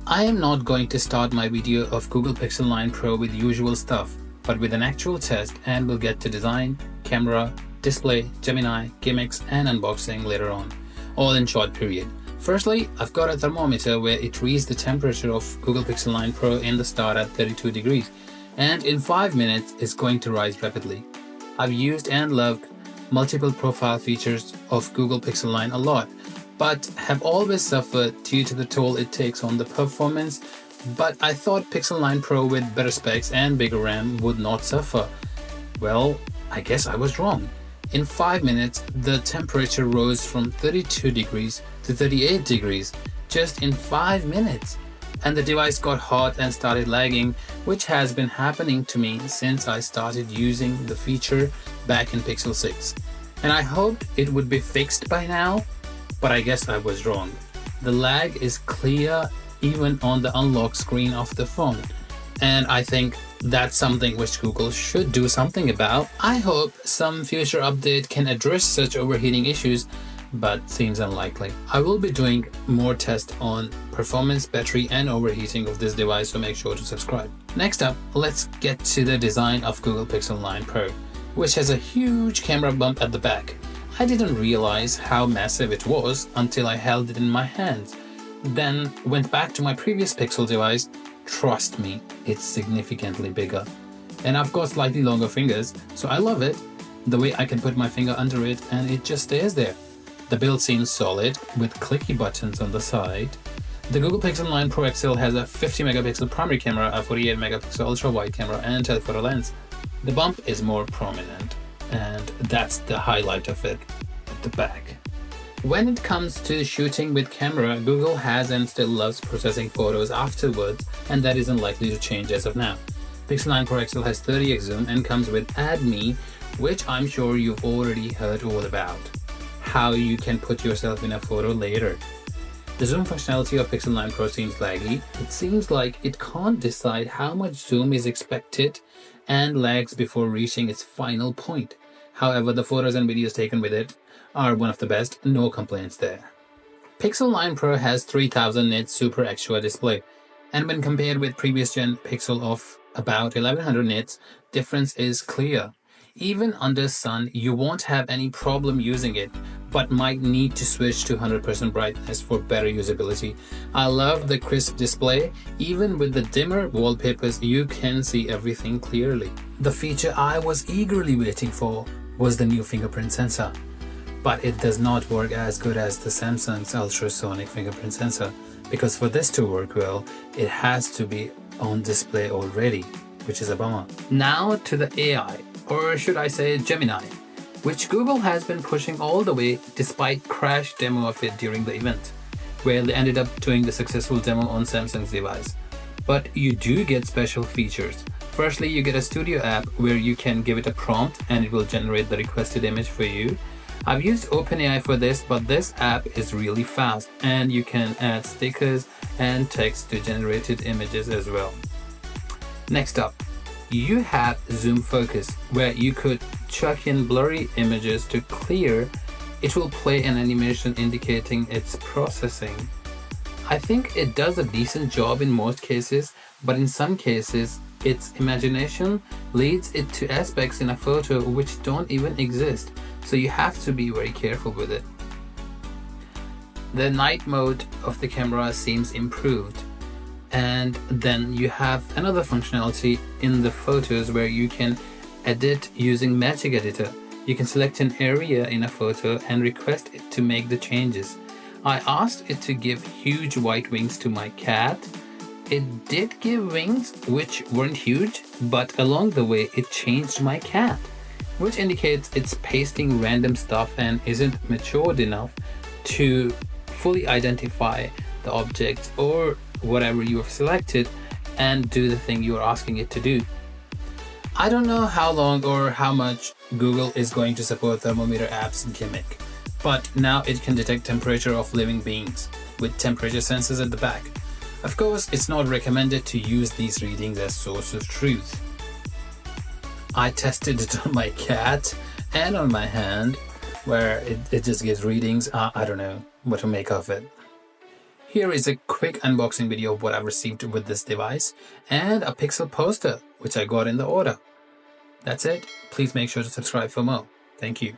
I am not going to start my video of Google Pixel 9 Pro with usual stuff, but with an actual test, and we'll get to design, camera, display, Gemini, gimmicks and unboxing later on, all in short period. Firstly, I've got a thermometer where it reads the temperature of Google Pixel 9 Pro in the start at 32 degrees, and in 5 minutes it's going to rise rapidly. I've used and loved multiple profile features of Google Pixel 9 a lot, but have always suffered due to the toll it takes on the performance. But I thought Pixel 9 Pro with better specs and bigger RAM would not suffer. Well, I guess I was wrong. In 5 minutes, the temperature rose from 32 degrees to 38 degrees, just in 5 minutes. And the device got hot and started lagging, which has been happening to me since I started using the feature back in Pixel 6. And I hoped it would be fixed by now, but I guess I was wrong. The lag is clear even on the unlock screen of the phone, and I think that's something which Google should do something about. I hope some future update can address such overheating issues, but seems unlikely. I will be doing more tests on performance, battery and overheating of this device, so make sure to subscribe. Next up, let's get to the design of Google Pixel 9 Pro, which has a huge camera bump at the back. I didn't realize how massive it was until I held it in my hands, then went back to my previous Pixel device. Trust me, it's significantly bigger. And I've got slightly longer fingers, so I love it, the way I can put my finger under it and it just stays there. The build seems solid with clicky buttons on the side. The Google Pixel 9 Pro XL has a 50 megapixel primary camera, a 48 megapixel ultra wide camera and telephoto lens. The bump is more prominent, and that's the highlight of it at the back. When it comes to shooting with camera, Google has and still loves processing photos afterwards, and that isn't likely to change as of now. Pixel 9 Pro XL has 30x zoom and comes with Add Me, which I'm sure you've already heard all about. How you can put yourself in a photo later. The zoom functionality of Pixel 9 Pro seems laggy. It seems like it can't decide how much zoom is expected and lags before reaching its final point. However, the photos and videos taken with it are one of the best, no complaints there. Pixel 9 Pro has 3000 nits Super Extra display, and when compared with previous gen Pixel of about 1100 nits, difference is clear. Even under sun, you won't have any problem using it, but might need to switch to 100% brightness for better usability. I love the crisp display. Even with the dimmer wallpapers, you can see everything clearly. The feature I was eagerly waiting for was the new fingerprint sensor, but it does not work as good as the Samsung's ultrasonic fingerprint sensor, because for this to work well, it has to be on display already, which is a bummer. Now to the AI, or should I say Gemini, which Google has been pushing all the way despite crash demo of it during the event, where they ended up doing the successful demo on Samsung's device. But you do get special features. Firstly, you get a studio app where you can give it a prompt and it will generate the requested image for you. I've used OpenAI for this, but this app is really fast and you can add stickers and text to generated images as well. Next up, you have zoom focus, where you could chuck in blurry images to clear. It will play an animation indicating it's processing. I think it does a decent job in most cases, but in some cases its imagination leads it to aspects in a photo which don't even exist, so you have to be very careful with it. The night mode of the camera seems improved. And then you have another functionality in the photos where you can edit using Magic Editor. You can select an area in a photo and request it to make the changes. I asked it to give huge white wings to my cat. It did give wings which weren't huge, but along the way it changed my cat, which indicates it's pasting random stuff and isn't matured enough to fully identify the objects or whatever you have selected and do the thing you are asking it to do. I don't know how long or how much Google is going to support thermometer apps gimmick, but now it can detect temperature of living beings with temperature sensors at the back. Of course, it's not recommended to use these readings as source of truth. I tested it on my cat and on my hand, where it just gives readings. I don't know what to make of it. Here is a quick unboxing video of what I've received with this device and a Pixel poster which I got in the order. That's it. Please make sure to subscribe for more. Thank you.